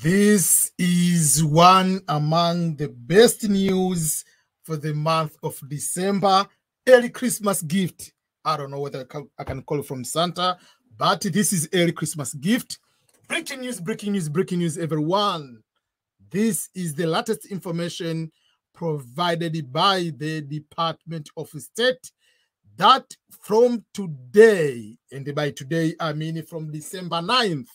This is one among the best news for the month of December. Early Christmas gift. I don't know whether I can call it from Santa, but this is early Christmas gift. Breaking news, breaking news, breaking news, everyone. This is the latest information provided by the Department of State that from today, and by today I mean from December 9th,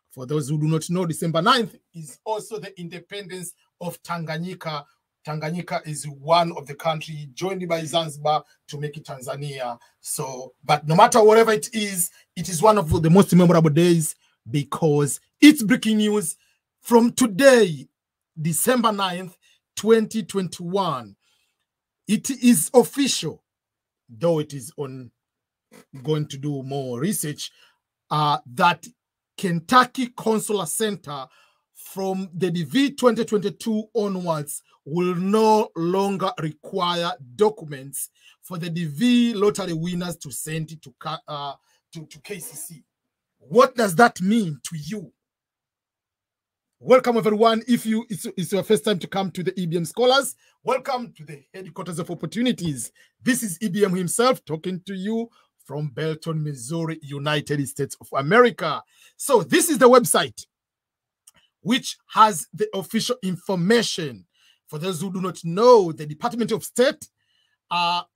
for those who do not know, December 9th is also the independence of Tanganyika. Tanganyika is one of the countries joined by Zanzibar to make it Tanzania. So, but no matter whatever it is one of the most memorable days because it's breaking news from today, December 9th, 2021. It is official, though it is on going to do more research, that Kentucky Consular Center from the DV 2022 onwards will no longer require documents for the DV lottery winners to send it to KCC. What does that mean to you? Welcome, everyone. If it's your first time to come to the EBM Scholars, welcome to the headquarters of opportunities. This is EBM himself talking to you from Belton, Missouri, United States of America. So this is the website which has the official information. For those who do not know, the Department of State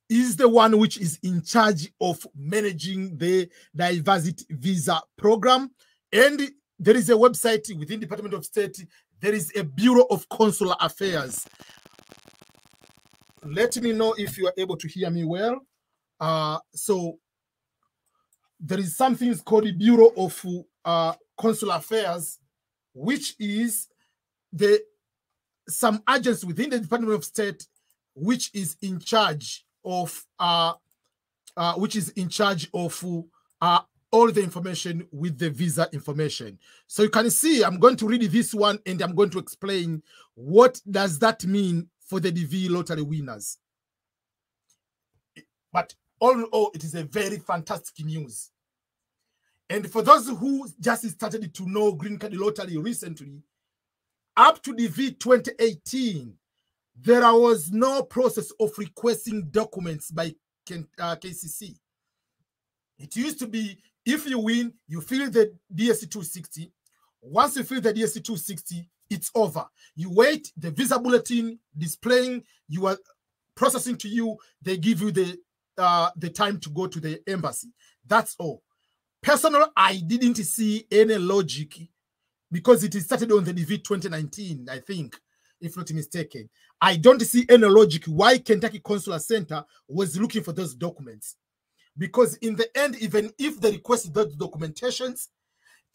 is the one which is in charge of managing the diversity visa program. And there is a website within the Department of State. There is a Bureau of Consular Affairs. Let me know if you are able to hear me well. So there is something called the Bureau of Consular Affairs, which is some agents within the Department of State, which is in charge of all the information with the visa information. So you can see, I'm going to read this one and I'm going to explain what does that mean for the DV lottery winners. But all in all, it is a very fantastic news. And for those who just started to know Green Card Lottery recently, up to DV 2018, there was no process of requesting documents by KCC. It used to be, if you win, you fill the DSC 260. Once you fill the DSC 260, it's over. You wait, the visa bulletin displaying, you are processing to you, they give you the time to go to the embassy. That's all. Personally, I didn't see any logic because it started on the DV 2019, I think, if not mistaken. I don't see any logic why Kentucky Consular Center was looking for those documents. Because in the end, even if they request those documentations,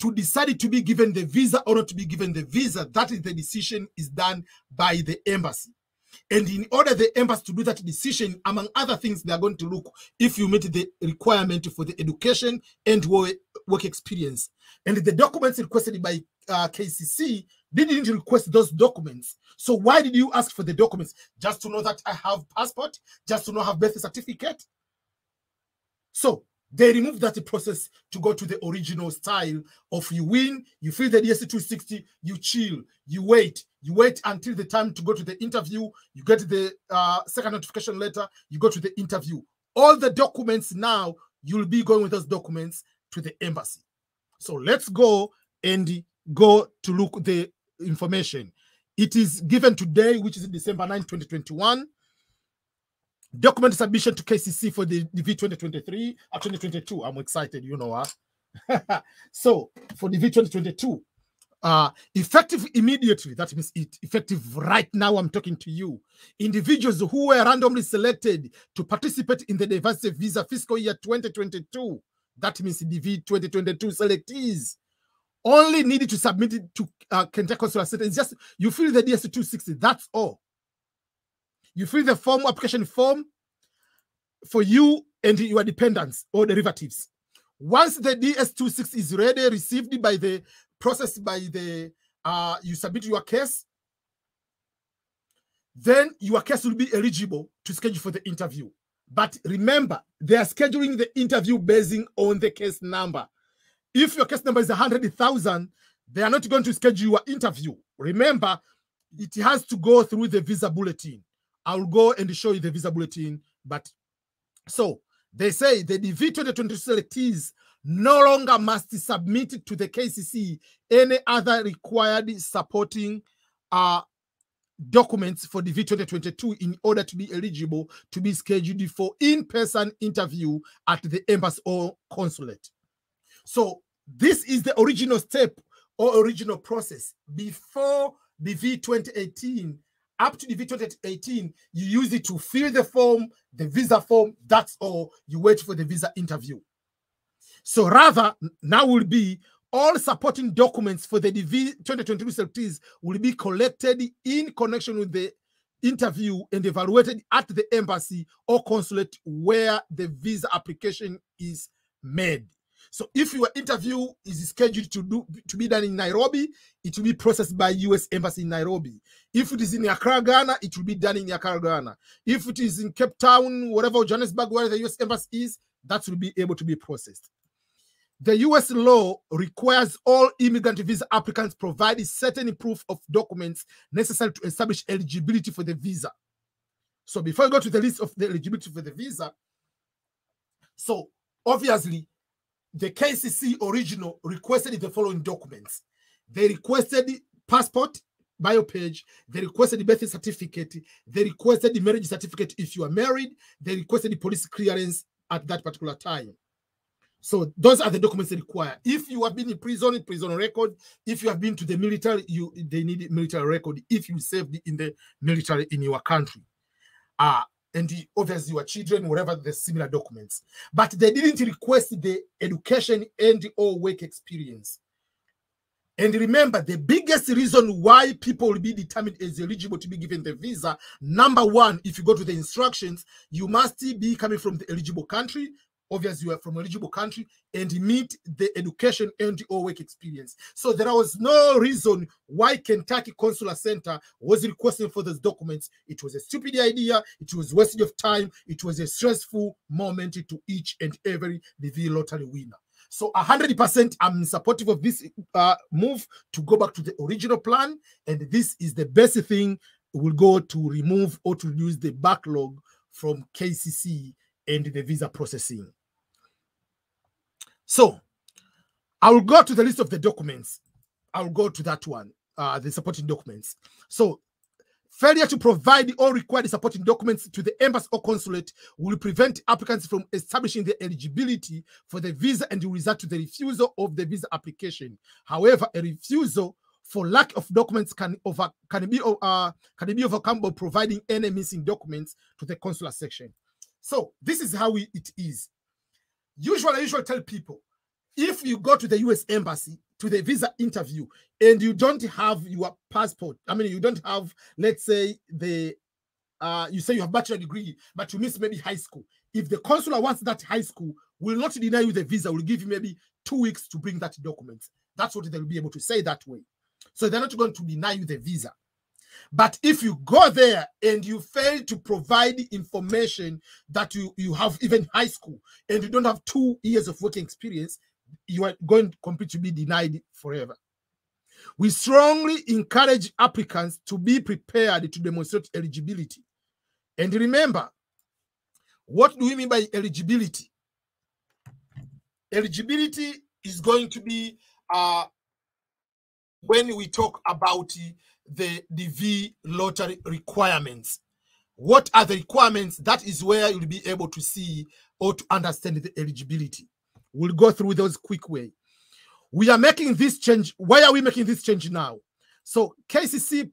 to decide to be given the visa or not to be given the visa, that is the decision is done by the embassy. And in order the embassy to do that decision, among other things, they are going to look if you meet the requirement for the education and work experience. And the documents requested by KCC didn't request those documents. So why did you ask for the documents? Just to know that I have passport? Just to know I have birth certificate? So they removed that process to go to the original style of you win, you fill the DSC 260, you chill, you wait until the time to go to the interview, you get the second notification letter, you go to the interview. All the documents now, you'll be going with those documents to the embassy. So let's go and go to look at the information. It is given today, which is December 9, 2021. Document submission to KCC for the DV 2023 or 2022. I'm excited, you know. So for DV 2022, effective immediately, that means effective right now I'm talking to you. Individuals who were randomly selected to participate in the diversity visa fiscal year 2022, that means DV 2022 selectees, only needed to submit it to Kentucky Consular Center. It's just, you fill the DSC 260, that's all. You fill the form, application form for you and your dependents or derivatives. Once the DS260 is ready, received by the process by the, you submit your case, then your case will be eligible to schedule for the interview. But remember, they are scheduling the interview based on the case number. If your case number is 100,000, They are not going to schedule your interview. Remember, it has to go through the visa bulletin. I'll go and show you the visa bulletin. But so they say the DV 2022 selectees no longer must submit to the KCC any other required supporting documents for DV 2022 in order to be eligible to be scheduled for in-person interview at the embassy or consulate. So this is the original step or original process. Before DV 2018, up to DV 2018, you use it to fill the form, the visa form, that's all. You wait for the visa interview. So rather, now will be all supporting documents for the DV 2022 selectees will be collected in connection with the interview and evaluated at the embassy or consulate where the visa application is made. So if your interview is scheduled to be done in Nairobi, it will be processed by US Embassy in Nairobi. If it is in Accra, Ghana, it will be done in Accra, Ghana. If it is in Cape Town, whatever, Johannesburg, where the US Embassy is, that will be able to be processed. The US law requires all immigrant visa applicants provide certain proof of documents necessary to establish eligibility for the visa. So before I go to the list of the eligibility for the visa, so obviously, the KCC original requested the following documents. They requested passport, bio page. They requested the birth certificate. They requested the marriage certificate if you are married. They requested the police clearance at that particular time. So those are the documents they require. If you have been in prison record. If you have been to the military, they need a military record. If you served in the military in your country. And obviously your children, whatever the similar documents. But they didn't request the education and or work experience. And remember, the biggest reason why people will be determined as eligible to be given the visa, number one, if you go to the instructions, you must be coming from the eligible country. Obviously, you are from an eligible country and meet the education and or work experience. So there was no reason why Kentucky Consular Center was requesting for those documents. It was a stupid idea. It was wasting of time. It was a stressful moment to each and every DV lottery winner. So 100% I'm supportive of this move to go back to the original plan. And this is the best thing we'll go to remove or to reduce the backlog from KCC and the visa processing. So I will go to the list of the documents. I will go to that one, the supporting documents. So failure to provide all required supporting documents to the embassy or consulate will prevent applicants from establishing their eligibility for the visa and will result to the refusal of the visa application. However, a refusal for lack of documents can be overcome by providing any missing documents to the consular section. So this is how it is. Usually, I usually tell people, if you go to the US Embassy to the visa interview and you don't have your passport, I mean, you don't have, let's say, you say you have bachelor degree, but you miss maybe high school. If the consular wants that high school, will not deny you the visa, will give you maybe 2 weeks to bring that document. That's what they'll be able to say that way. So they're not going to deny you the visa. But if you go there and you fail to provide information that you have even high school and you don't have 2 years of working experience, you are going to completely be denied forever. We strongly encourage applicants to be prepared to demonstrate eligibility. And remember, what do we mean by eligibility? Eligibility is going to be when we talk about the DV lottery requirements. What are the requirements? That is where you'll be able to see or to understand the eligibility. We'll go through those quick way. We are making this change. Why are we making this change now? So KCC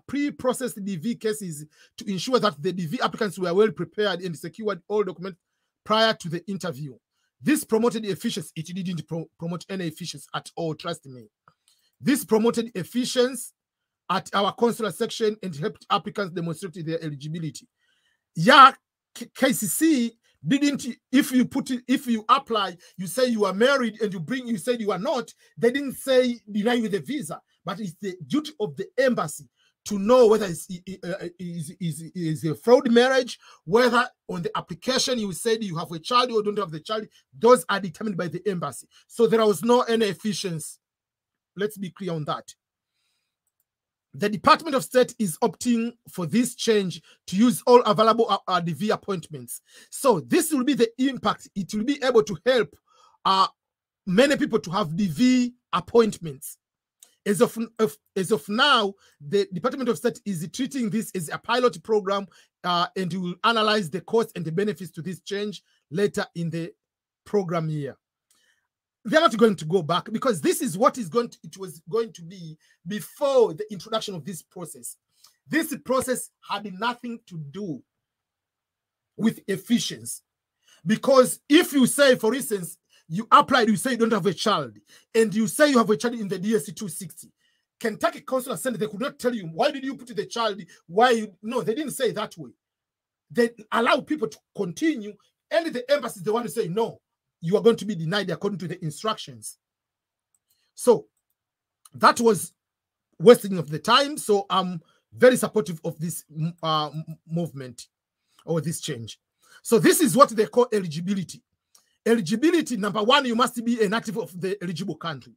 pre-processed DV cases to ensure that the DV applicants were well prepared and secured all documents prior to the interview. This promoted efficiency. It didn't promote any efficiency at all, trust me. This promoted efficiency at our consular section and helped applicants demonstrate their eligibility. Yeah, KCC didn't, if you apply, you say you are married and you said you are not, they didn't say deny you the visa, but it's the duty of the embassy to know whether it's a fraud marriage, whether on the application you said you have a child or don't have the child. Those are determined by the embassy. So there was no any efficiency let's be clear on that. The Department of State is opting for this change to use all available DV appointments. So this will be the impact. It will be able to help many people to have DV appointments. As of now, the Department of State is treating this as a pilot program, and will analyze the costs and the benefits to this change later in the program year. They're not going to go back, because this is what it was going to be before the introduction of this process. This process had nothing to do with efficiency. Because if you say, for instance, you applied, you say you don't have a child, and you say you have a child in the DSC 260, Kentucky Consular Center, they could not tell you, why did you put the child? No, they didn't say it that way. They allow people to continue, and the embassy is the one to say, no, you are going to be denied according to the instructions. So that was wasting of the time. So I'm very supportive of this movement or this change. So this is what they call eligibility. Eligibility, number one, you must be a native of the eligible country.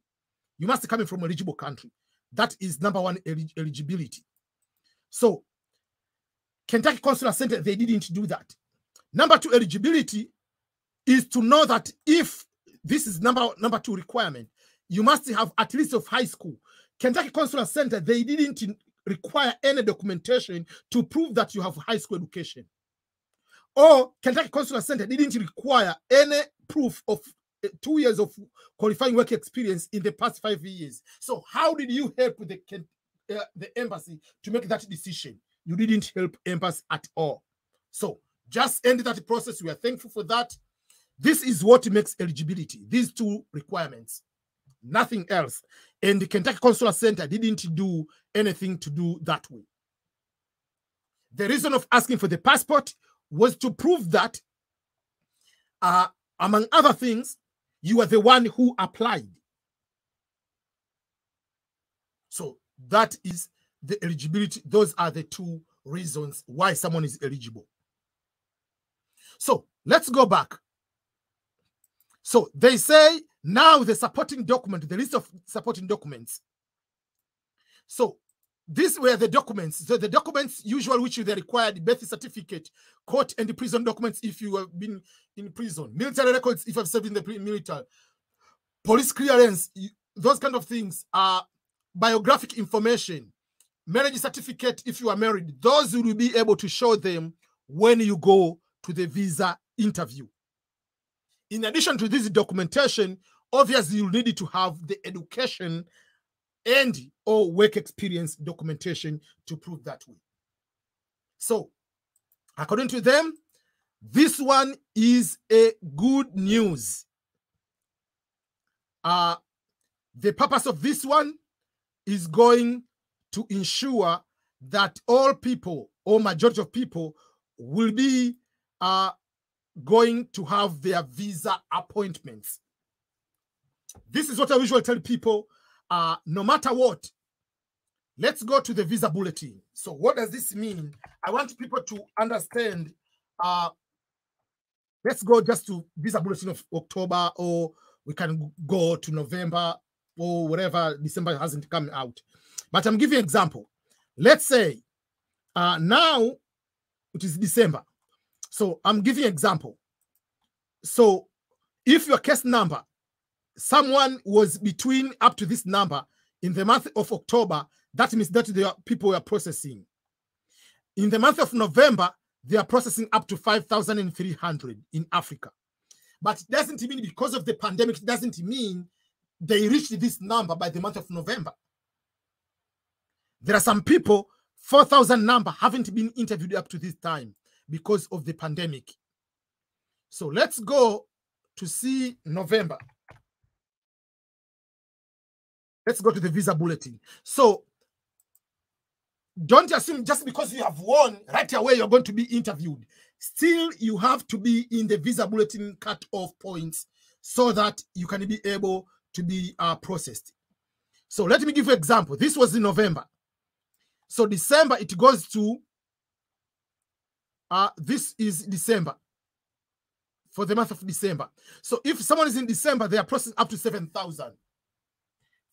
You must be coming from an eligible country. That is number one, eligibility. So Kentucky Consular Center, they didn't do that. Number two, eligibility is to know that if this is number two requirement, you must have at least of high school. Kentucky Consular Center, they didn't require any documentation to prove that you have high school education. Or Kentucky Consular Center didn't require any proof of 2 years of qualifying work experience in the past 5 years. So how did you help the embassy to make that decision? You didn't help embassy at all. So just end that process. We are thankful for that. This is what makes eligibility, these two requirements, nothing else. And the Kentucky Consular Center didn't do anything to do that way. The reason of asking for the passport was to prove that, among other things, you are the one who applied. So that is the eligibility. Those are the two reasons why someone is eligible. So let's go back. So they say now the supporting document, the list of supporting documents. So these were the documents. So the documents usually which they required: birth certificate, court and prison documents if you have been in prison, military records if you have served in the military, police clearance, those kind of things, biographic information, marriage certificate if you are married. Those you will be able to show them when you go to the visa interview. In addition to this documentation, obviously you need to have the education and or work experience documentation to prove that way. So according to them, this one is a good news. The purpose of this one is going to ensure that all people, or majority of people, will be going to have their visa appointments. This is what I usually tell people, no matter what, let's go to the visa bulletin. So what does this mean? I want people to understand, let's go just to visa bulletin of October, or we can go to November, or whatever. December hasn't come out. But I'm giving an example. Let's say now it is December. So I'm giving an example. So if your case number, someone was between up to this number in the month of October, that means that the people were processing. In the month of November, they are processing up to 5,300 in Africa. But it doesn't mean, because of the pandemic, it doesn't mean they reached this number by the month of November. There are some people, 4,000 number haven't been interviewed up to this time because of the pandemic. So let's go to see November. Let's go to the visa bulletin. So don't assume just because you have won right away you're going to be interviewed. Still, you have to be in the visa bulletin cut-off points so that you can be able to be processed. So let me give you an example. This was in November. So December, it goes to, this is December, for the month of December. So if someone is in December, they are processing up to 7,000.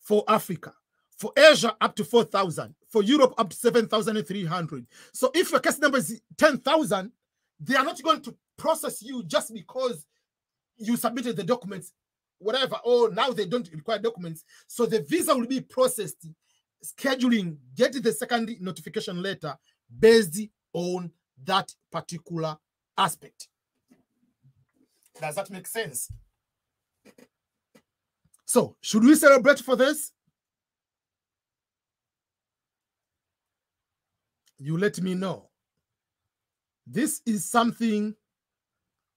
for Africa. For Asia, up to 4,000. For Europe, up to 7,300. So if your case number is 10,000, they are not going to process you just because you submitted the documents, whatever. Oh, now they don't require documents. So the visa will be processed, scheduling, get the second notification letter based on that particular aspect. Does that make sense? So, should we celebrate for this? You let me know. This is something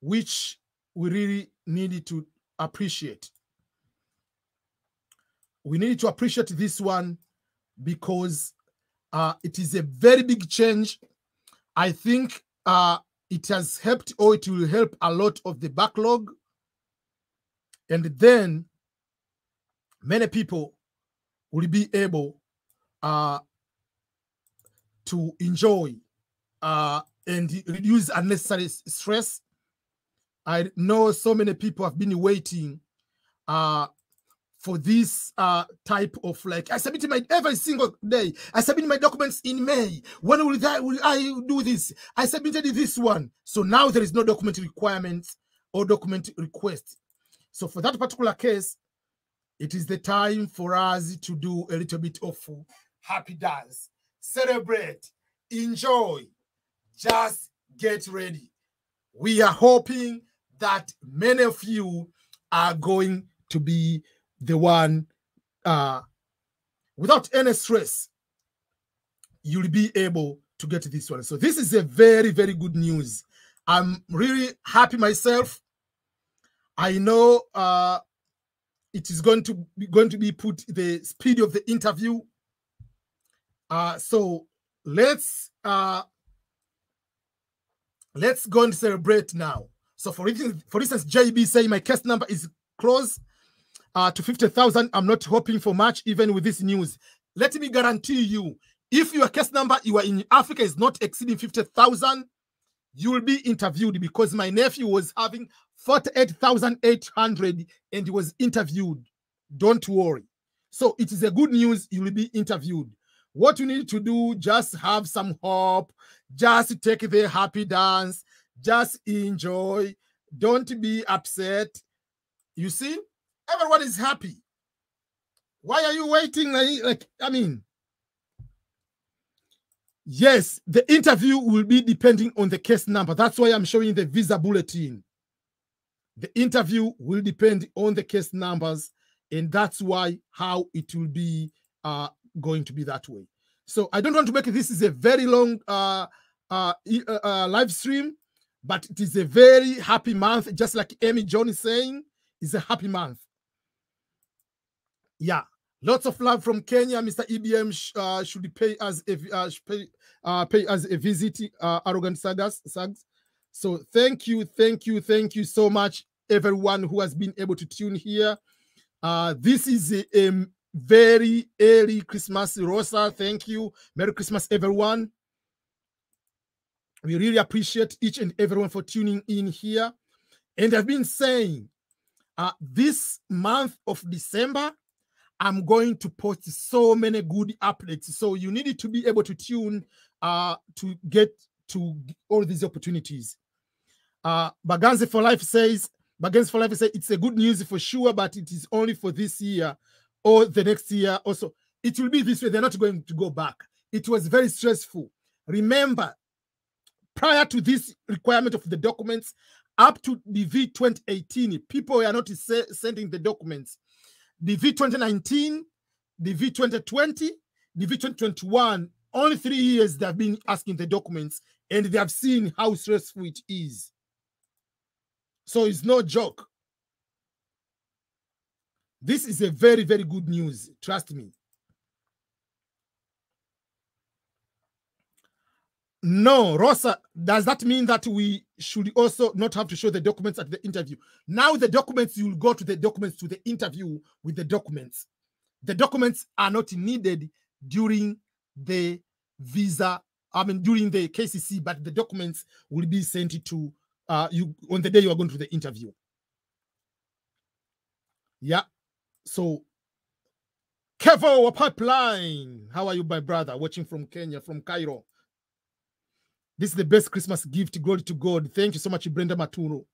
which we really needed to appreciate. We need to appreciate this one because it is a very big change. I think it has helped, or it will help a lot of the backlog. And then many people will be able to enjoy and reduce unnecessary stress. I know so many people have been waiting for this type of, like, I submitted my every single day. I submitted my documents in May. When will I do this? I submitted this one. So now there is no document requirements or document request. So for that particular case, it is the time for us to do a little bit of happy dance, celebrate, enjoy, just get ready. We are hoping that many of you are going to be the one without any stress. You'll be able to get this one. So this is a very, very good news. I'm really happy myself. I know it is going to be put the speed of the interview. So let's go and celebrate now. So for instance, JB saying my case number is close to 50,000. I'm not hoping for much even with this news. Let me guarantee you, if your case number you are in Africa is not exceeding 50,000, you will be interviewed, because my nephew was having 48,800 and he was interviewed. Don't worry. So it is a good news. You will be interviewed. What you need to do, just have some hope, just take the happy dance, just enjoy, don't be upset. You see, everyone is happy. Why are you waiting? I mean, yes, the interview will be depending on the case number. That's why I'm showing the visa bulletin. The interview will depend on the case numbers, and that's why how it will be going to be that way. So I don't want to make this is a very long live stream, but it is a very happy month. Just like Amy John is saying, it's a happy month. Yeah, lots of love from Kenya. Mr. EBM should pay us a visit. Arrogant Sags. So thank you so much, everyone who has been able to tune here. This is a very early Christmas, Rosa. Thank you. Merry Christmas, everyone. We really appreciate each and everyone for tuning in here. And I've been saying, this month of December, I'm going to post so many good updates. So you need to be able to tune to get to all these opportunities. Baganzi for Life says, it's a good news for sure, but it is only for this year or the next year. Also, it will be this way. They're not going to go back. It was very stressful. Remember, prior to this requirement of the documents, up to the V 2018, people were not sending the documents. The V 2019, the V 2020, the V 2021, only 3 years they've been asking the documents, and they have seen how stressful it is. So it's no joke. This is a very, very good news. Trust me. No, Rosa, does that mean that we should also not have to show the documents at the interview? Now the documents, you'll go to the documents to the interview with the documents. The documents are not needed during the visa, during the KCC, but the documents will be sent to you on the day you are going to the interview. Yeah. So Kevo Pipeline. How are you, my brother? Watching from Kenya, from Cairo. This is the best Christmas gift. Glory to God. Thank you so much, Brenda Maturo.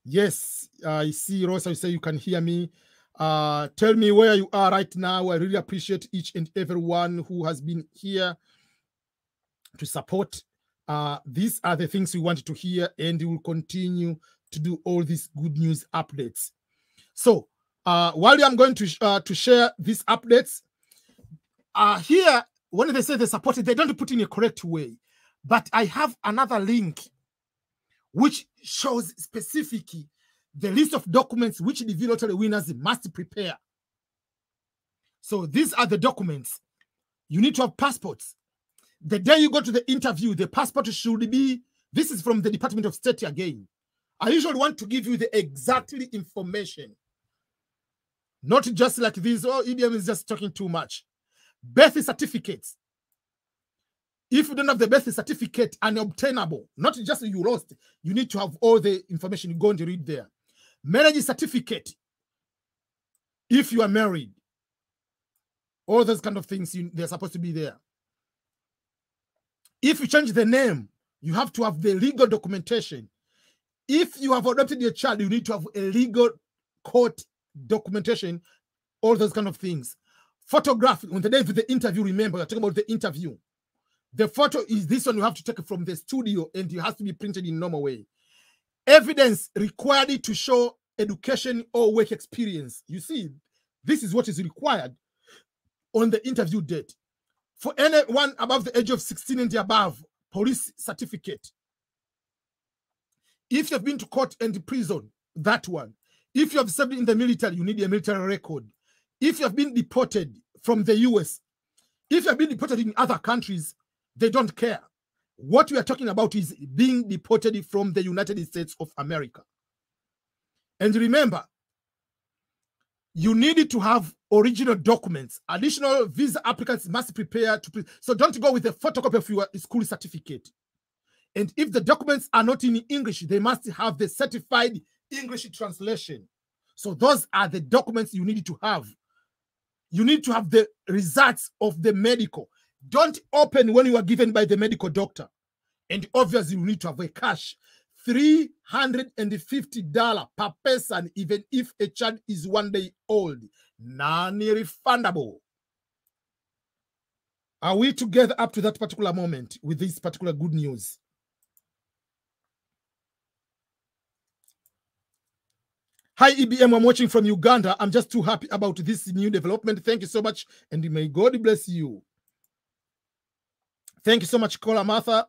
Yes, I see, Rosa. You say you can hear me. Tell me where you are right now. I really appreciate each and everyone who has been here to support. These are the things we wanted to hear, and we will continue to do all these good news updates. So while I'm going to share these updates, here, when they say they support it, they don't put in a correct way. But I have another link which shows specifically the list of documents which the DV lottery winners must prepare. So these are the documents. You need to have passports. The day you go to the interview, the passport should be, this is from the Department of State again. I usually want to give you the exactly information. Not just like this, oh, EBM is just talking too much. Birth certificates. If you don't have the birth certificate, unobtainable, not just you lost, you need to have all the information. You're going to read there. Marriage certificate. If you are married, all those kind of things, they're supposed to be there. If you change the name, you have to have the legal documentation. If you have adopted your child, you need to have a legal court documentation, all those kind of things. Photograph, on the day of the interview, remember, we're talking about the interview. The photo is this one you have to take it from the studio, and it has to be printed in normal way. Evidence required to show education or work experience. You see, this is what is required on the interview date. For anyone above the age of 16 and above, police certificate. If you've been to court and prison, that one. If you have served in the military, you need a military record. If you have been deported from the US, if you have been deported in other countries, they don't care. What we are talking about is being deported from the United States of America. And remember, you need to have original documents. Additional visa applicants must prepare to. So don't go with a photocopy of your school certificate. And if the documents are not in English, they must have the certified English translation. So those are the documents you need to have. You need to have the results of the medical. Don't open when you are given by the medical doctor. And obviously, you need to have a cash. $350 per person, even if a child is 1 day old. Non-refundable. Are we together up to that particular moment with this particular good news? Hi, EBM. I'm watching from Uganda. I'm just too happy about this new development. Thank you so much, and may God bless you. Thank you so much, Kola Martha.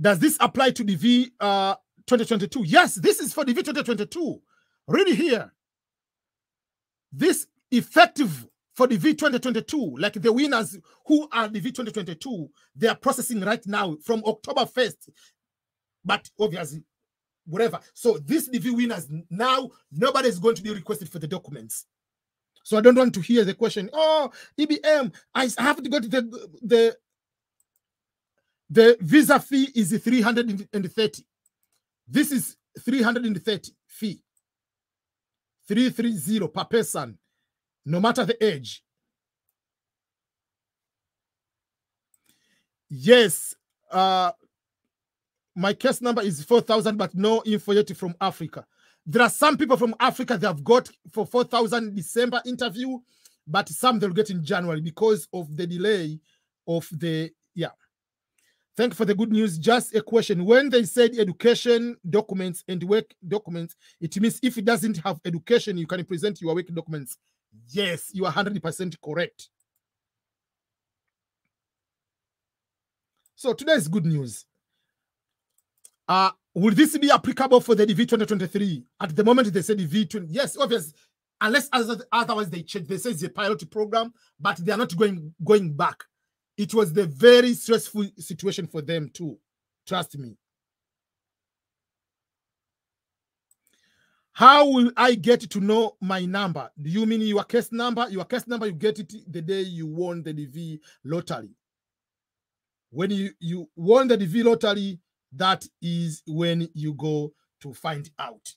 Does this apply to DV 2022? Yes, this is for DV 2022. Read here. This effective for DV 2022, like the winners who are DV 2022, they are processing right now from October 1st. But obviously, whatever. So this DV winners, now nobody is going to be requested for the documents. So I don't want to hear the question, oh, EBM, I have to go to the visa fee is 330. This is 330 fee. 330 per person, no matter the age. Yes, my case number is 4,000, but no info yet from Africa. There are some people from Africa that have got for 4,000 December interview, but some they'll get in January because of the delay of the, yeah. Thank you for the good news. Just a question. When they said education documents and work documents, it means if it doesn't have education, you can present your work documents. Yes, you are 100% correct. So today is good news. Will this be applicable for the DV 2023? At the moment, they said DV 20. Yes, obviously, unless otherwise they change. They say it's a pilot program, but they are not going back. It was the very stressful situation for them too. Trust me. How will I get to know my number? Do you mean your case number? Your case number, you get it the day you won the DV lottery. When you won the DV lottery, that is when you go to find out.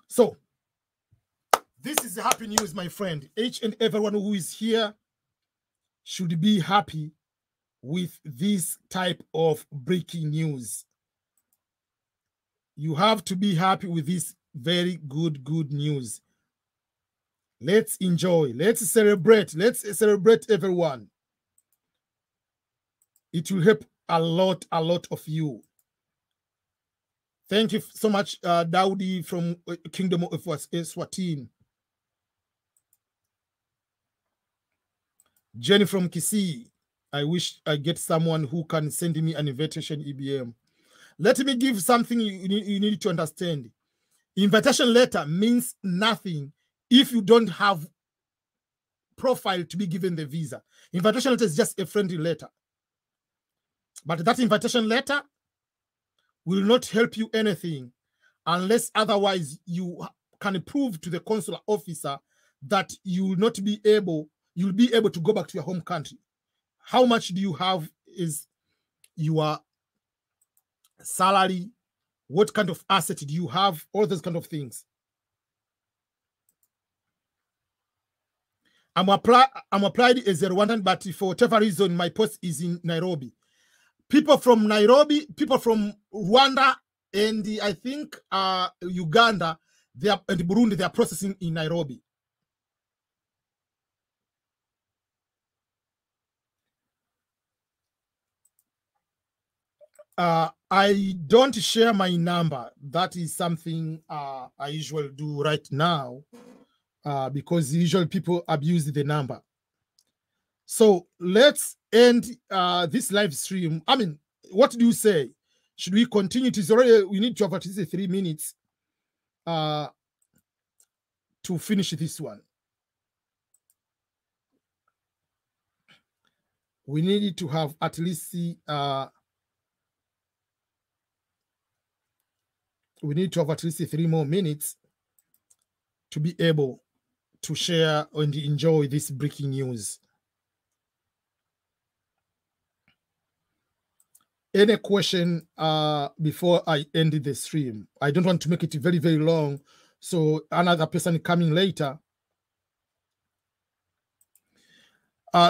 So, this is happy news, my friend. Each and everyone who is here should be happy with this type of breaking news. You have to be happy with this very good news. Let's enjoy. Let's celebrate. Let's celebrate everyone. It will help a lot of you. Thank you so much, Daudi from Kingdom of Eswatini. Jenny from Kisii. I wish I get someone who can send me an invitation EBM. Let me give something you need to understand. Invitation letter means nothing if you don't have profile to be given the visa. Invitation letter is just a friendly letter. But that invitation letter will not help you anything unless otherwise you can prove to the consular officer that you will not be able, you'll be able to go back to your home country. How much do you have is your salary? What kind of asset do you have? All those kind of things. I'm applied as a Rwandan, but for whatever reason, my post is in Nairobi. People from Nairobi, people from Rwanda, and I think Uganda, and Burundi, they are processing in Nairobi. I don't share my number. That is something I usually do right now because usually people abuse the number. So let's end this live stream. I mean, what do you say? Should we continue? It is already, we need to have at least 3 minutes to finish this one. We need to have at least we need to have at least 3 more minutes to be able to share and enjoy this breaking news. Any question before I end the stream? I don't want to make it very, very long, so another person coming later.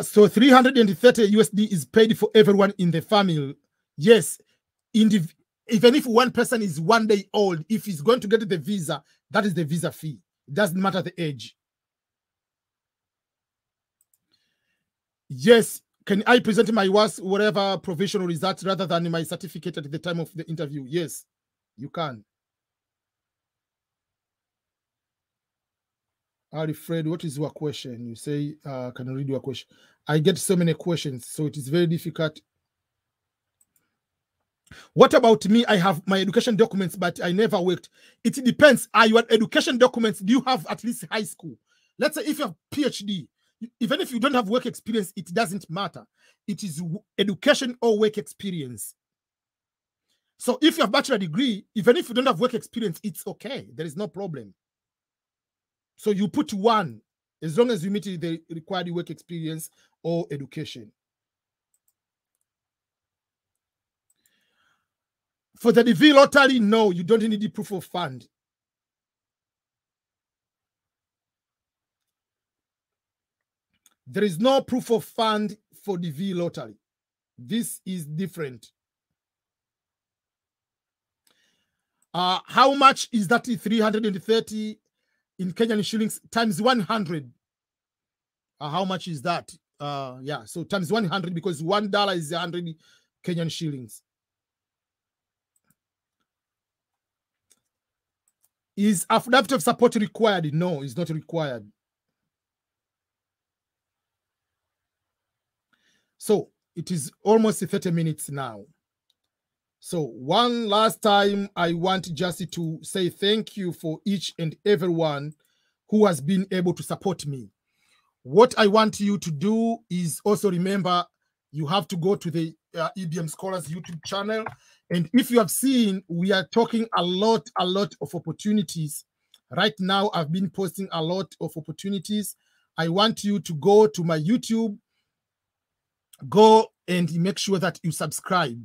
So 330 USD is paid for everyone in the family. Yes, even if one person is 1 day old, if he's going to get the visa, that is the visa fee. It doesn't matter the age. Yes, can I present my whatever provisional results rather than my certificate at the time of the interview? Yes, you can. Alfred, what is your question? You say, can I read your question? I get so many questions, so it is very difficult. What about me? I have my education documents, but I never worked. It depends. Are your education documents, do you have at least high school? Let's say if you have PhD, even if you don't have work experience, it doesn't matter. It is education or work experience. So if you have bachelor degree, even if you don't have work experience, it's okay. There is no problem. So you put 1 as long as you meet the required work experience or education. For the DV lottery, no, you don't need the proof of fund. There is no proof of fund for DV lottery. This is different. How much is that? 330 in Kenyan shillings times 100. How much is that? Yeah, so times 100 because $1 is 100 Kenyan shillings. Is affidavit of support required? No, it's not required. So it is almost 30 minutes now. So one last time, I want just to say thank you for each and everyone who has been able to support me. What I want you to do is also remember you have to go to the EBM Scholars YouTube channel. And if you have seen, we are talking a lot of opportunities. Right now, I've been posting a lot of opportunities. I want you to go to my YouTube, go and make sure that you subscribe.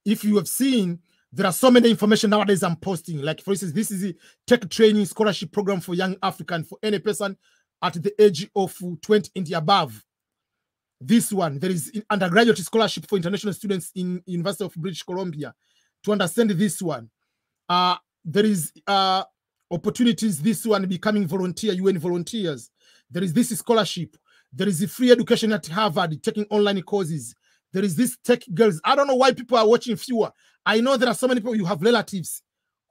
If you have seen, there are so many information nowadays I'm posting. Like, for instance, this is a tech training scholarship program for young African for any person at the age of 20 and above. This one, there is undergraduate scholarship for international students in University of British Columbia. To understand this one, there is opportunities. This one, becoming volunteer, UN volunteers. There is this scholarship. There is a free education at Harvard, taking online courses. There is this tech girls. I don't know why people are watching fewer. I know there are so many people, you have relatives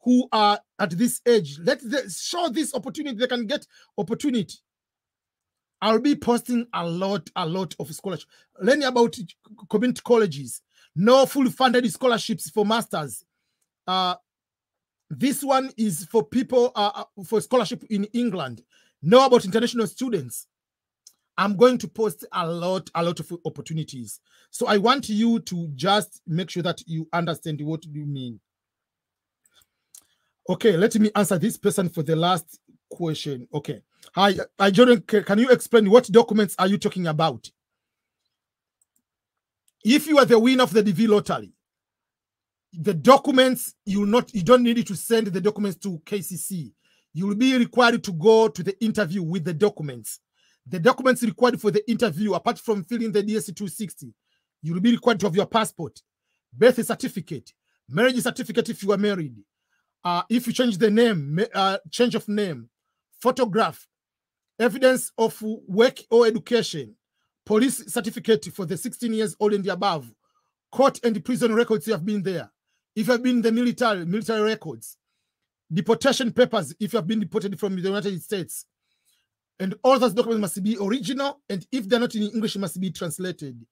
who are at this age. Let them show this opportunity. They can get opportunity. I'll be posting a lot of scholarship. Learning about community colleges. No fully funded scholarships for masters. This one is for people for scholarship in England. Know about international students. I'm going to post a lot of opportunities. So I want you to just make sure that you understand what you mean. Okay, let me answer this person for the last question. Okay. Hi, Jordan, can you explain what documents are you talking about? If you are the winner of the DV lottery, the documents, you don't need to send the documents to KCC. You will be required to go to the interview with the documents. The documents required for the interview, apart from filling the DSC 260, you will be required to have your passport, birth certificate, marriage certificate if you are married. If you change the name, change of name, photograph, evidence of work or education, police certificate for the 16 years old and above, court and prison records you have been there. If you have been in the military records, deportation papers if you have been deported from the United States. And all those documents must be original, and if they're not in English, must be translated.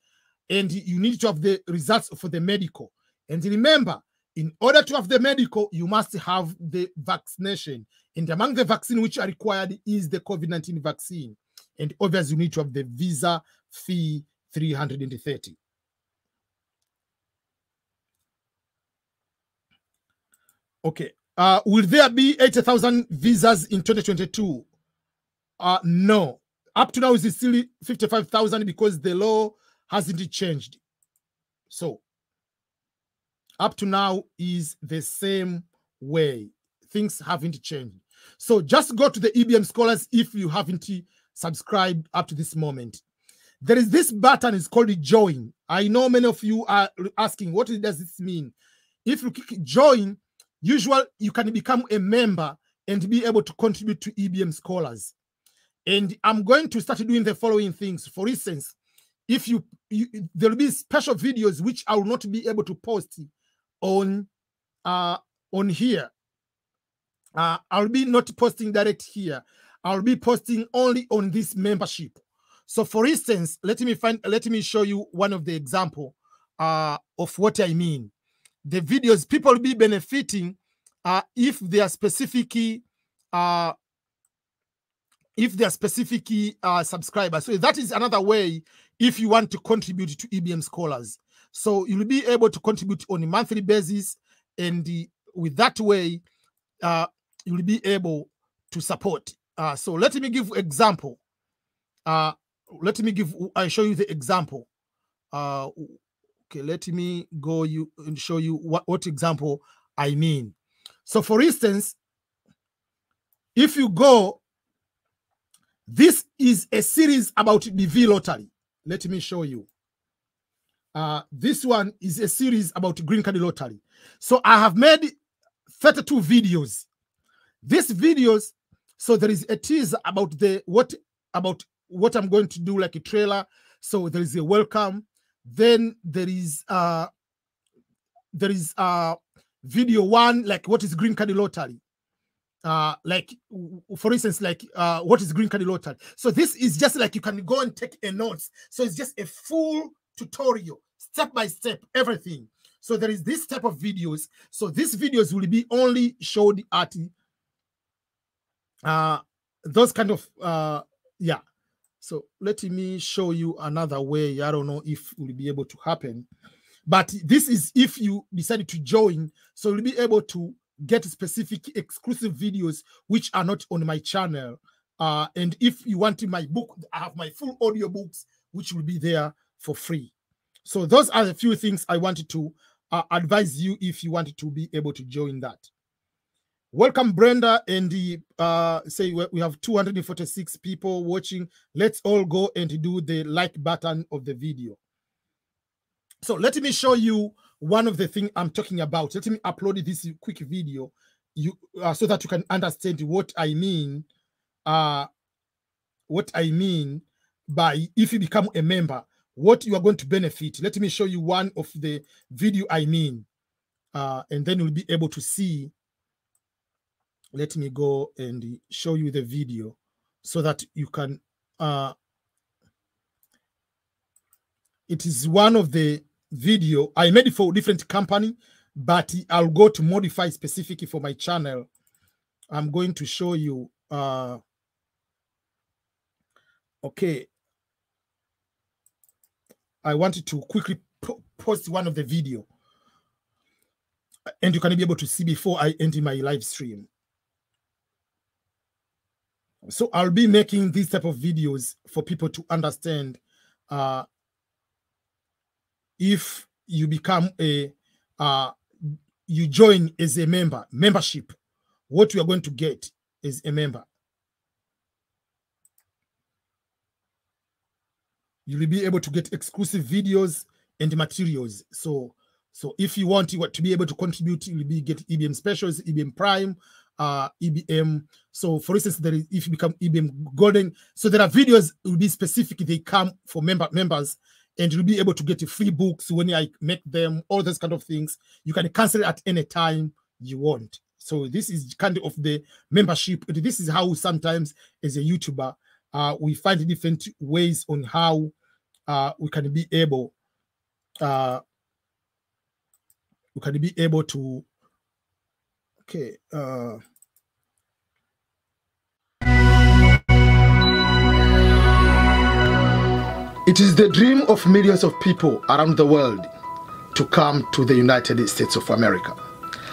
And you need to have the results for the medical. And remember, in order to have the medical, you must have the vaccination. And among the vaccine which are required is the COVID-19 vaccine. And obviously, you need to have the visa fee 330. Okay. Will there be 80,000 visas in 2022? No. Up to now, it's still 55,000 because the law hasn't changed. So, up to now is the same way. Things haven't changed. So, just go to the EBM Scholars if you haven't subscribed up to this moment. There is this button, it's called Join. I know many of you are asking, what does this mean? If you click Join, usually you can become a member and be able to contribute to EBM Scholars. And I'm going to start doing the following things. For instance, if there will be special videos which I will not be able to post on here. I'll be not posting direct here. I'll be posting only on this membership. So, for instance, let me show you one of the example of what I mean. The videos people will be benefiting if they are specifically subscribers. So that is another way if you want to contribute to EBM Scholars. So you'll be able to contribute on a monthly basis, and with that way, you'll be able to support. So let me give example. I show you the example. Okay, let me go and show you what example I mean. So for instance, if you go, this is a series about DV lottery. Let me show you. This one is a series about green card lottery. So I have made 32 videos. These videos, so there is a teaser about what I'm going to do, like a trailer. So there is a welcome. Then there is video one, like what is green card lottery. Like for instance, like what is green card lottery. So this is just like you can go and take a notes. So it's just a full tutorial, step by step, everything. So there is this type of videos. So these videos will be only showed at those kind of yeah. So let me show you another way. I don't know if it will be able to happen, but this is if you decided to join. So you'll be able to get specific exclusive videos which are not on my channel. And if you want my book, I have my full audio books which will be there for free. So those are the few things I wanted to advise you if you want to be able to join that. Welcome, Brenda, and the say we have 246 people watching. Let's all go and do the like button of the video. So let me show you one of the things I'm talking about. Let me upload this quick video so that you can understand what I mean. What I mean by if you become a member, what you are going to benefit. Let me show you one of the video I mean, and then you'll be able to see. Let me go and show you the video so that you can. It is one of the video I made it for a different company, but I'll go to modify specifically for my channel. I'm going to show you. Okay. I wanted to quickly post one of the video, and you can be able to see before I end my live stream. So I'll be making these type of videos for people to understand if you become a you join as a membership, what you are going to get as a member. You'll be able to get exclusive videos and materials. So if you want to be able to contribute, you'll be get EBM specials, EBM Prime, EBM. So for instance, if you become EBM Golden, so there are videos will be specific. They come for members, and you'll be able to get free books when I make them, all those kind of things. You can cancel it at any time you want. So this is kind of the membership. This is how sometimes as a YouTuber, we find different ways on how we can be able to okay. It is the dream of millions of people around the world to come to the United States of America.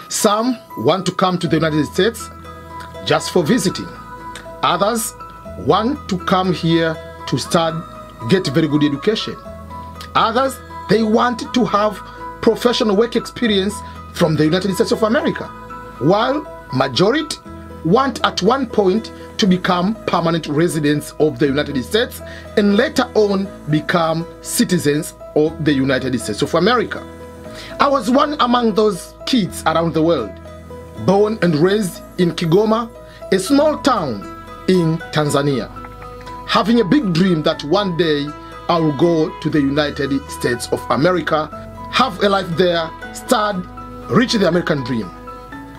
Some want to come to the United States just for visiting. Others want to come here to get very good education. Others, they want to have professional work experience from the United States of America, while majority want at one point to become permanent residents of the United States and later on become citizens of the United States of America. I was one among those kids around the world, born and raised in Kigoma, a small town in Tanzania, having a big dream that one day I will go to the United States of America, have a life there, reach the American dream.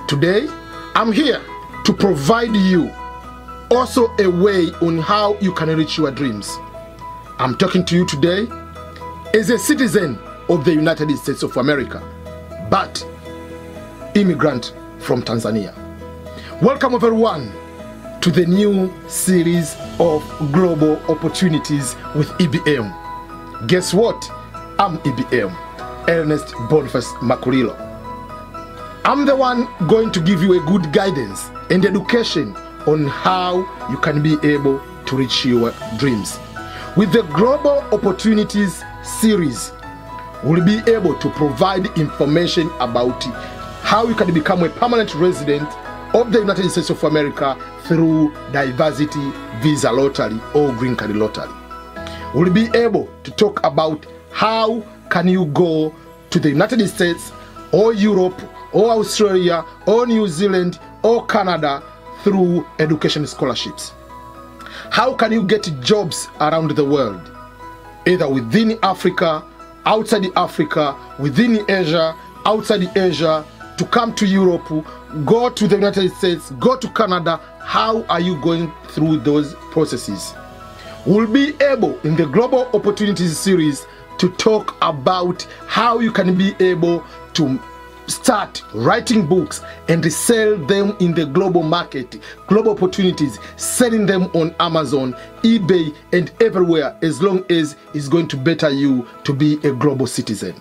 Today, I'm here to provide you also a way on how you can reach your dreams. I'm talking to you today as a citizen of the United States of America, but immigrant from Tanzania. Welcome everyone to the new series of Global Opportunities with EBM. Guess what? I'm EBM, Ernest Boniface Makulilo. I'm the one going to give you a good guidance and education on how you can be able to reach your dreams. With the Global Opportunities series, we'll be able to provide information about how you can become a permanent resident of the United States of America through diversity visa lottery or green card lottery. We'll be able to talk about how can you go to the United States or Europe or Australia or New Zealand or Canada through education scholarships. How can you get jobs around the world, either within Africa, outside Africa, within Asia, outside Asia, to come to Europe, go to the United States, go to Canada? How are you going through those processes? We'll be able in the Global Opportunities series to talk about how you can be able to start writing books and sell them in the global market, global opportunities, selling them on Amazon, eBay, and everywhere, as long as it's going to better you to be a global citizen.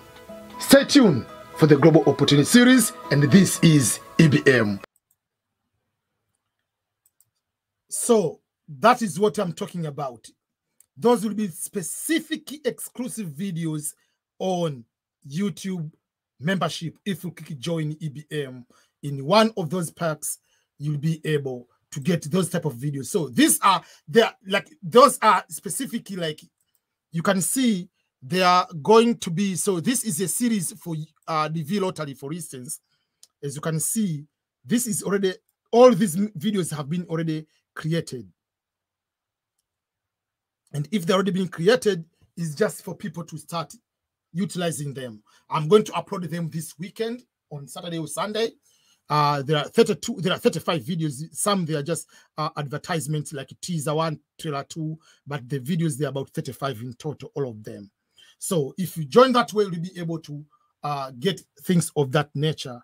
Stay tuned for the Global Opportunity series, and this is EBM. So that is what I'm talking about. Those will be specific exclusive videos on YouTube, membership. If you click join EBM in one of those packs, you'll be able to get those type of videos. So these are those are specifically, like, you can see they are going to be. So this is a series for the V Lottery, for instance. As you can see, this is already, all these videos have been already created. And if they're already being created, it's just for people to start utilizing them. I'm going to upload them this weekend on Saturday or Sunday. There are 35 videos. Some they are just advertisements, like teaser 1, trailer 2, but the videos, they're about 35 in total, all of them. So if you join that way, you'll be able to get things of that nature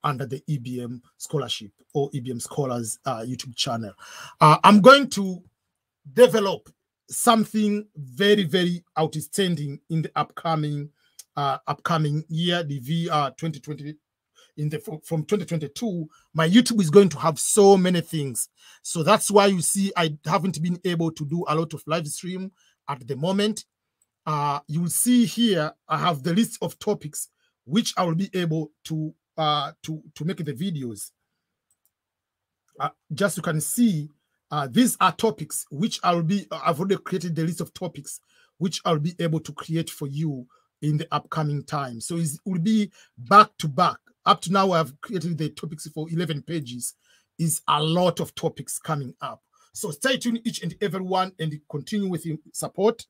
under the EBM Scholarship or EBM Scholars YouTube channel. I'm going to develop something very, very outstanding in the upcoming year, the VR 2020. From 2022, my YouTube is going to have so many things. So that's why you see I haven't been able to do a lot of live stream at the moment. You will see here I have the list of topics which I will be able to make the videos. Just you can see, these are topics which I've already created the list of topics which I'll be able to create for you in the upcoming time. So it will be back to back. Up to now, I've created the topics for 11 pages. Is a lot of topics coming up. So stay tuned, each and every one, and continue with your support.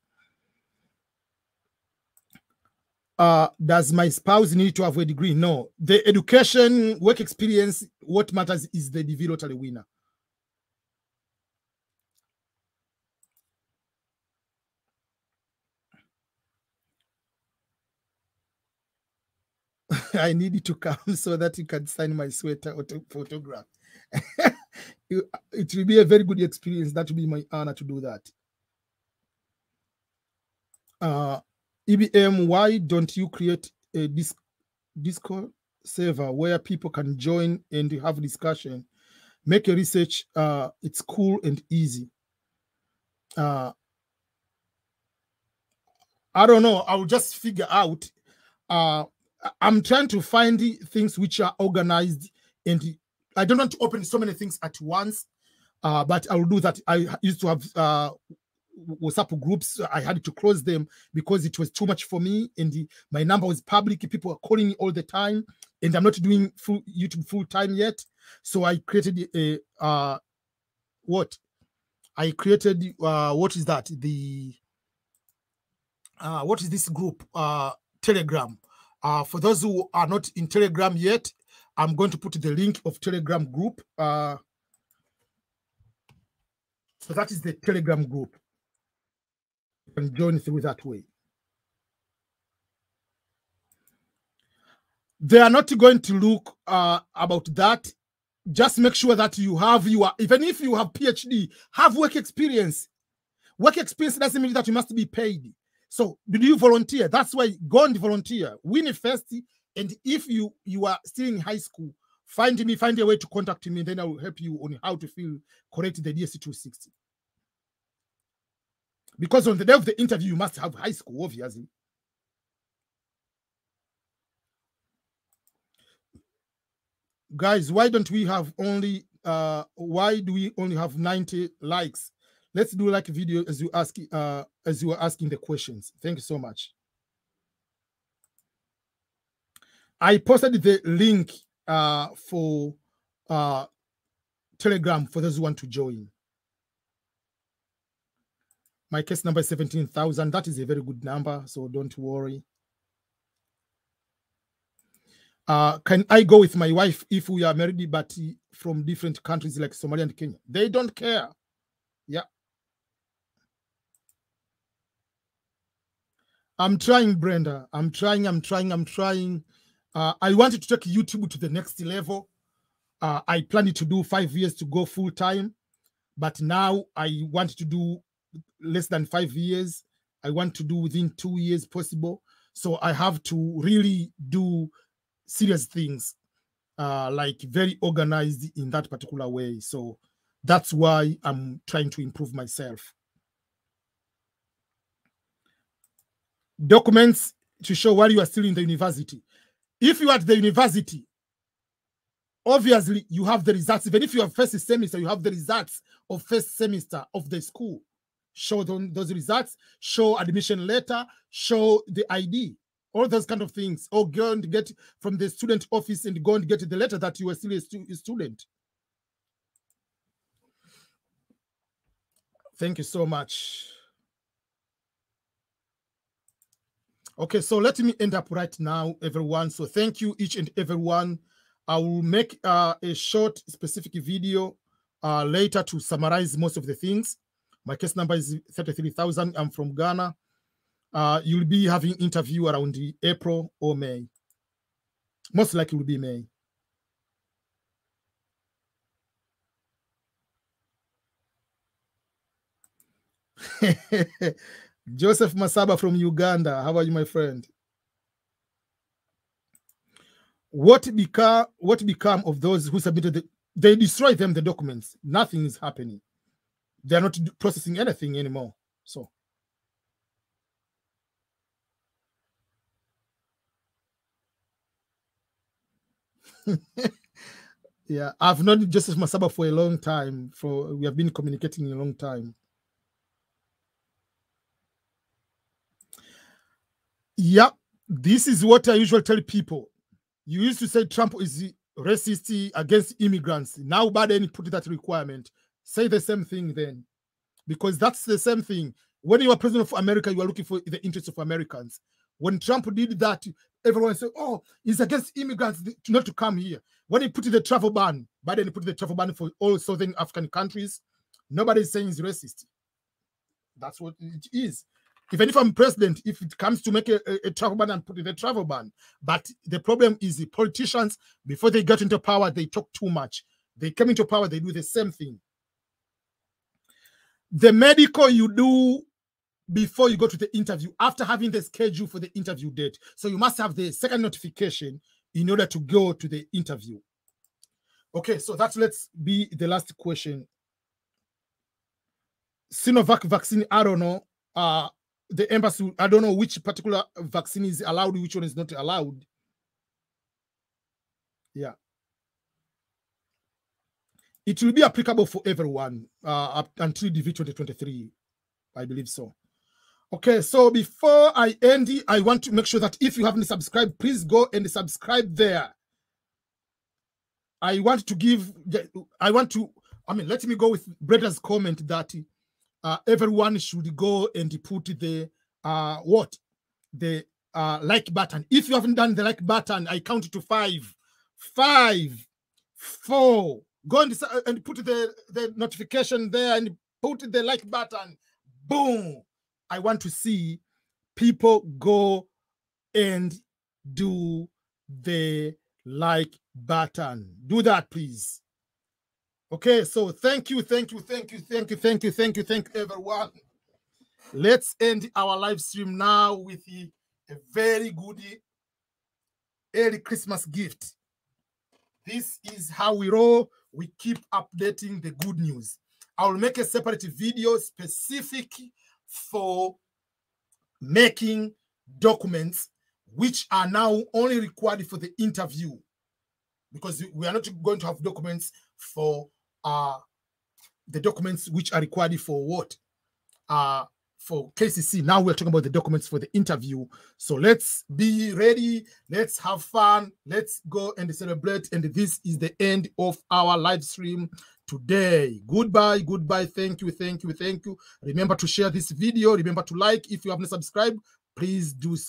Does my spouse need to have a degree? No. The education, work experience, what matters is the DV Lottery winner. I need you to come so that you can sign my sweater or photograph. It will be a very good experience. That will be my honor to do that. EBM, why don't you create a Discord server where people can join and have discussion? Make a research. It's cool and easy. I don't know. I'll just figure out. I'm trying to find things which are organized, and I don't want to open so many things at once, but I will do that. I used to have WhatsApp groups. I had to close them because it was too much for me, and my number was public. People are calling me all the time, and I'm not doing YouTube full time yet. So I created what is that? What is this group? Telegram. For those who are not in Telegram yet, I'm going to put the link of Telegram group. So that is the Telegram group. You can join through that way. They are not going to look about that. Just make sure that you have even if you have PhD, have work experience. Work experience doesn't mean that you must be paid. So do you volunteer? That's why go and volunteer. Win it first. And if you are still in high school, find a way to contact me, then I will help you on how to correct the DSC 260. Because on the day of the interview, you must have high school, obviously. Guys, why don't we have only why do we only have 90 likes? Let's do like a video as you were asking the questions. Thank you so much. I posted the link for Telegram for those who want to join. My case number is 17,000. That is a very good number, so don't worry. Can I go with my wife if we are married but from different countries like Somalia and Kenya? They don't care. Yeah. I'm trying, Brenda. I'm trying. I wanted to take YouTube to the next level. I planned to do 5 years to go full time, but now I want to do less than 5 years. I want to do within 2 years possible. So I have to really do serious things, like very organized in that particular way. So that's why I'm trying to improve myself. Documents to show while you are still in the university. If you are at the university, obviously you have the results. Even if you have first semester, you have the results of first semester of the school. Show them those results, show admission letter, show the ID, all those kind of things. Or go and get from the student office and go and get the letter that you are still a student. Thank you so much. Okay, so let me end up right now, everyone. So thank you, each and everyone. I will make a short specific video later to summarize most of the things. My case number is 33,000. I'm from Ghana. You'll be having interview around April or May. Most likely will be May. Joseph Masaba from Uganda. How are you, my friend? What become of those who submitted they destroy them, the documents? Nothing is happening. They're not processing anything anymore. So yeah, I've known Joseph Masaba for a long time. We have been communicating a long time. Yeah, this is what I usually tell people. You used to say Trump is racist against immigrants. Now Biden put that requirement. Say the same thing then, because that's the same thing. When you are president of America, you are looking for the interests of Americans. When Trump did that, everyone said, oh, he's against immigrants not to come here. When he put the travel ban, Biden put the travel ban for all Southern African countries. Nobody is saying he's racist. That's what it is. Even if I'm president, if it comes to make a travel ban and put in a travel ban. But the problem is the politicians, before they get into power, they talk too much. They come into power, they do the same thing. The medical you do before you go to the interview, after having the schedule for the interview date. So you must have the second notification in order to go to the interview. Okay, so let's be the last question. Sinovac vaccine, I don't know. The embassy, I don't know which particular vaccine is allowed, which one is not allowed. Yeah. It will be applicable for everyone up until DV 2023. I believe so. Okay, so before I end, I want to make sure that if you haven't subscribed, please go and subscribe there. Let me go with Bretta's comment that everyone should go and put the like button. If you haven't done the like button, I count to 5, 5, 4. Go and put the notification there and put the like button. Boom. I want to see people go and do the like button. Do that, please. Okay, so thank you, everyone. Let's end our live stream now with a very good early Christmas gift. This is how we roll. We keep updating the good news. I will make a separate video specific for making documents which are now only required for the interview, because we are not going to have documents for the documents which are required for what? For KCC. Now we're talking about the documents for the interview. So let's be ready. Let's have fun. Let's go and celebrate. And this is the end of our live stream today. Goodbye. Thank you. Remember to share this video. Remember to like. If you haven't subscribed, please do so.